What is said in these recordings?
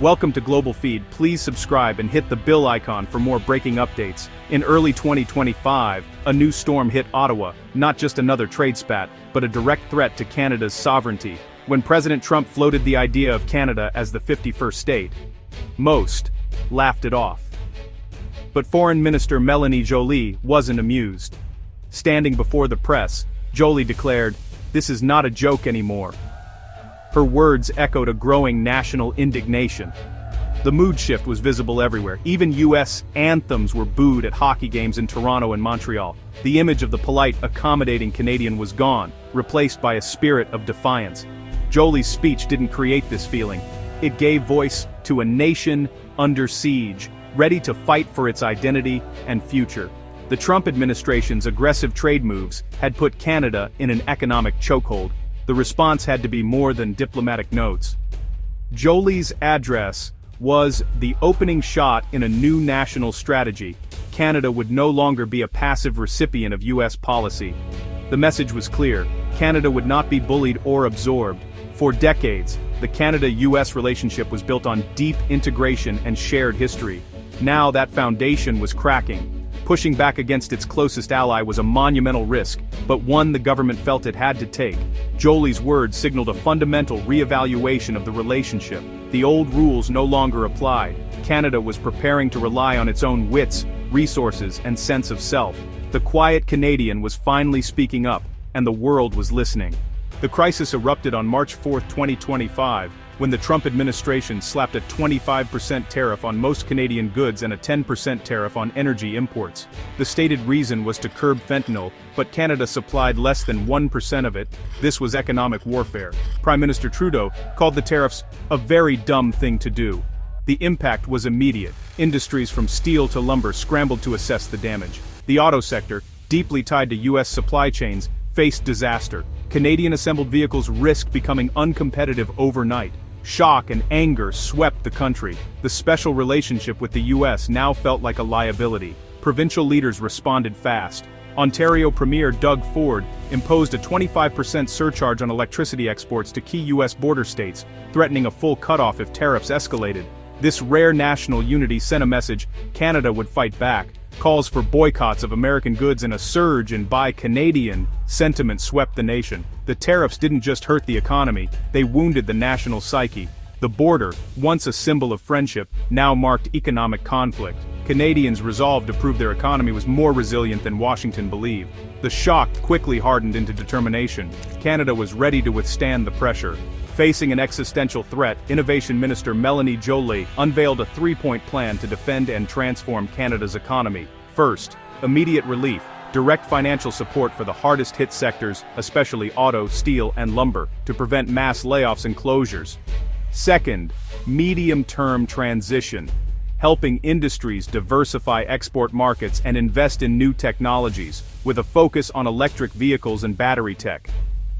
Welcome to Global Feed. Please subscribe and hit the bell icon for more breaking updates. In early 2025, a new storm hit Ottawa, not just another trade spat, but a direct threat to Canada's sovereignty. When President Trump floated the idea of Canada as the 51st state, most laughed it off. But Foreign Minister Mélanie Joly wasn't amused. Standing before the press, Joly declared, "This is not a joke anymore." Her words echoed a growing national indignation. The mood shift was visible everywhere. Even U.S. anthems were booed at hockey games in Toronto and Montreal. The image of the polite, accommodating Canadian was gone, replaced by a spirit of defiance. Joly's speech didn't create this feeling. It gave voice to a nation under siege, ready to fight for its identity and future. The Trump administration's aggressive trade moves had put Canada in an economic chokehold. The response had to be more than diplomatic notes. Joly's address was the opening shot in a new national strategy. Canada would no longer be a passive recipient of U.S. policy. The message was clear: Canada would not be bullied or absorbed. For decades, the Canada-U.S. relationship was built on deep integration and shared history. Now that foundation was cracking. Pushing back against its closest ally was a monumental risk, but one the government felt it had to take. Joly's words signaled a fundamental re-evaluation of the relationship. The old rules no longer applied. Canada was preparing to rely on its own wits, resources, and sense of self. The quiet Canadian was finally speaking up, and the world was listening. The crisis erupted on March 4, 2025, when the Trump administration slapped a 25% tariff on most Canadian goods and a 10% tariff on energy imports. The stated reason was to curb fentanyl, but Canada supplied less than 1% of it. This was economic warfare. Prime Minister Trudeau called the tariffs a very dumb thing to do. The impact was immediate. Industries from steel to lumber scrambled to assess the damage. The auto sector, deeply tied to U.S. supply chains, faced disaster. Canadian-assembled vehicles risked becoming uncompetitive overnight. Shock and anger swept the country. The special relationship with the U.S. now felt like a liability. Provincial leaders responded fast. Ontario Premier Doug Ford imposed a 25% surcharge on electricity exports to key U.S. border states, threatening a full cutoff if tariffs escalated. This rare national unity sent a message: Canada would fight back. Calls for boycotts of American goods and a surge in Buy Canadian sentiment swept the nation. The tariffs didn't just hurt the economy, they wounded the national psyche. The border, once a symbol of friendship, now marked economic conflict. Canadians resolved to prove their economy was more resilient than Washington believed. The shock quickly hardened into determination. Canada was ready to withstand the pressure. Facing an existential threat, Innovation Minister Mélanie Joly unveiled a three-point plan to defend and transform Canada's economy. First, immediate relief, direct financial support for the hardest-hit sectors, especially auto, steel, and lumber, to prevent mass layoffs and closures. Second, medium-term transition, helping industries diversify export markets and invest in new technologies, with a focus on electric vehicles and battery tech.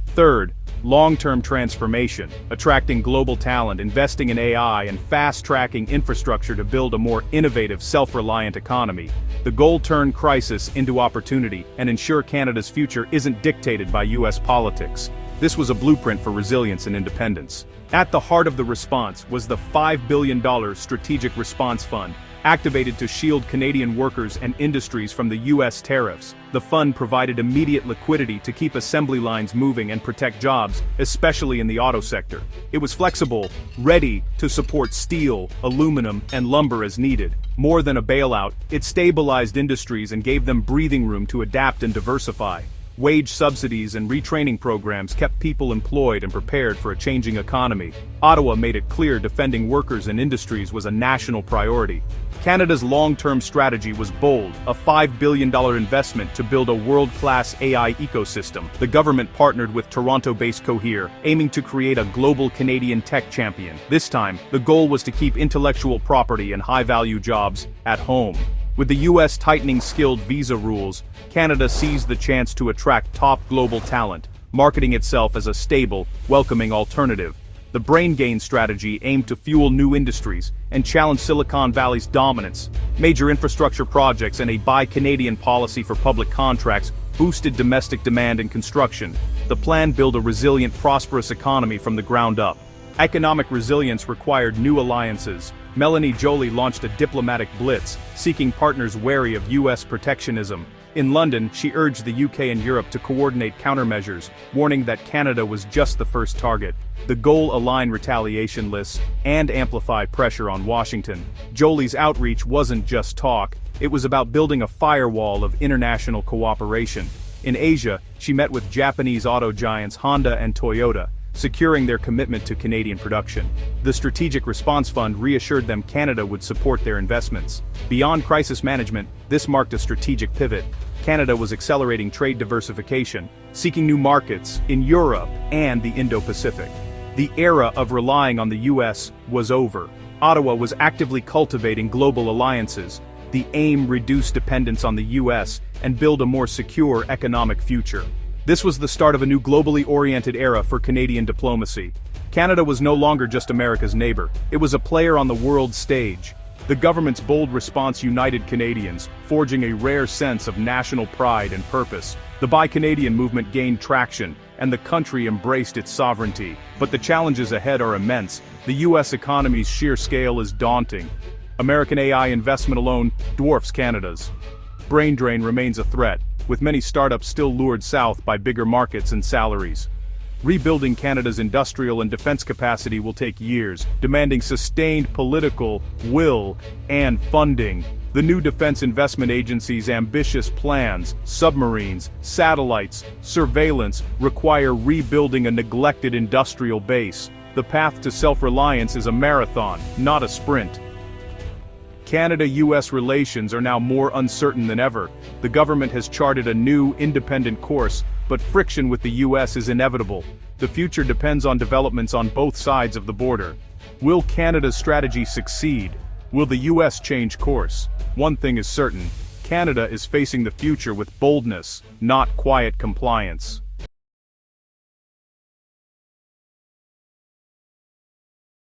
Third, long-term transformation, attracting global talent, investing in AI, and fast-tracking infrastructure to build a more innovative, self-reliant economy. The goal: turn crisis into opportunity and ensure Canada's future isn't dictated by U.S. politics. This was a blueprint for resilience and independence. At the heart of the response was the $5 billion Strategic Response Fund, activated to shield Canadian workers and industries from the U.S. tariffs. The fund provided immediate liquidity to keep assembly lines moving and protect jobs, especially in the auto sector. It was flexible, ready to support steel, aluminum, and lumber as needed. More than a bailout, it stabilized industries and gave them breathing room to adapt and diversify. Wage subsidies and retraining programs kept people employed and prepared for a changing economy. Ottawa made it clear defending workers and industries was a national priority. Canada's long-term strategy was bold: a $5 billion investment to build a world-class AI ecosystem. The government partnered with Toronto-based Cohere, aiming to create a global Canadian tech champion. This time, the goal was to keep intellectual property and high-value jobs at home. With the U.S. tightening skilled visa rules, Canada seized the chance to attract top global talent, marketing itself as a stable, welcoming alternative. The brain gain strategy aimed to fuel new industries and challenge Silicon Valley's dominance. Major infrastructure projects and a Buy Canadian policy for public contracts boosted domestic demand and construction. The plan built a resilient, prosperous economy from the ground up. Economic resilience required new alliances. Mélanie Joly launched a diplomatic blitz, seeking partners wary of US protectionism. In London, she urged the UK and Europe to coordinate countermeasures, warning that Canada was just the first target. The goal aligned retaliation lists and amplify pressure on Washington. Joly's outreach wasn't just talk, it was about building a firewall of international cooperation. In Asia, she met with Japanese auto giants Honda and Toyota, securing their commitment to Canadian production. The Strategic Response Fund reassured them Canada would support their investments. Beyond crisis management, this marked a strategic pivot. Canada was accelerating trade diversification, seeking new markets in Europe and the Indo-Pacific. The era of relying on the US was over. Ottawa was actively cultivating global alliances. The aim: reduce dependence on the US and build a more secure economic future. This was the start of a new globally oriented era for Canadian diplomacy. Canada was no longer just America's neighbor, it was a player on the world stage. The government's bold response united Canadians, forging a rare sense of national pride and purpose. The Buy Canadian movement gained traction, and the country embraced its sovereignty. But the challenges ahead are immense. The US economy's sheer scale is daunting. American AI investment alone dwarfs Canada's. Brain drain remains a threat, with many startups still lured south by bigger markets and salaries. Rebuilding Canada's industrial and defense capacity will take years, demanding sustained political will and funding. The new Defense Investment Agency's ambitious plans, submarines, satellites, surveillance, require rebuilding a neglected industrial base. The path to self-reliance is a marathon, not a sprint. Canada-US relations are now more uncertain than ever. The government has charted a new, independent course, but friction with the US is inevitable. The future depends on developments on both sides of the border. Will Canada's strategy succeed? Will the US change course? One thing is certain: Canada is facing the future with boldness, not quiet compliance.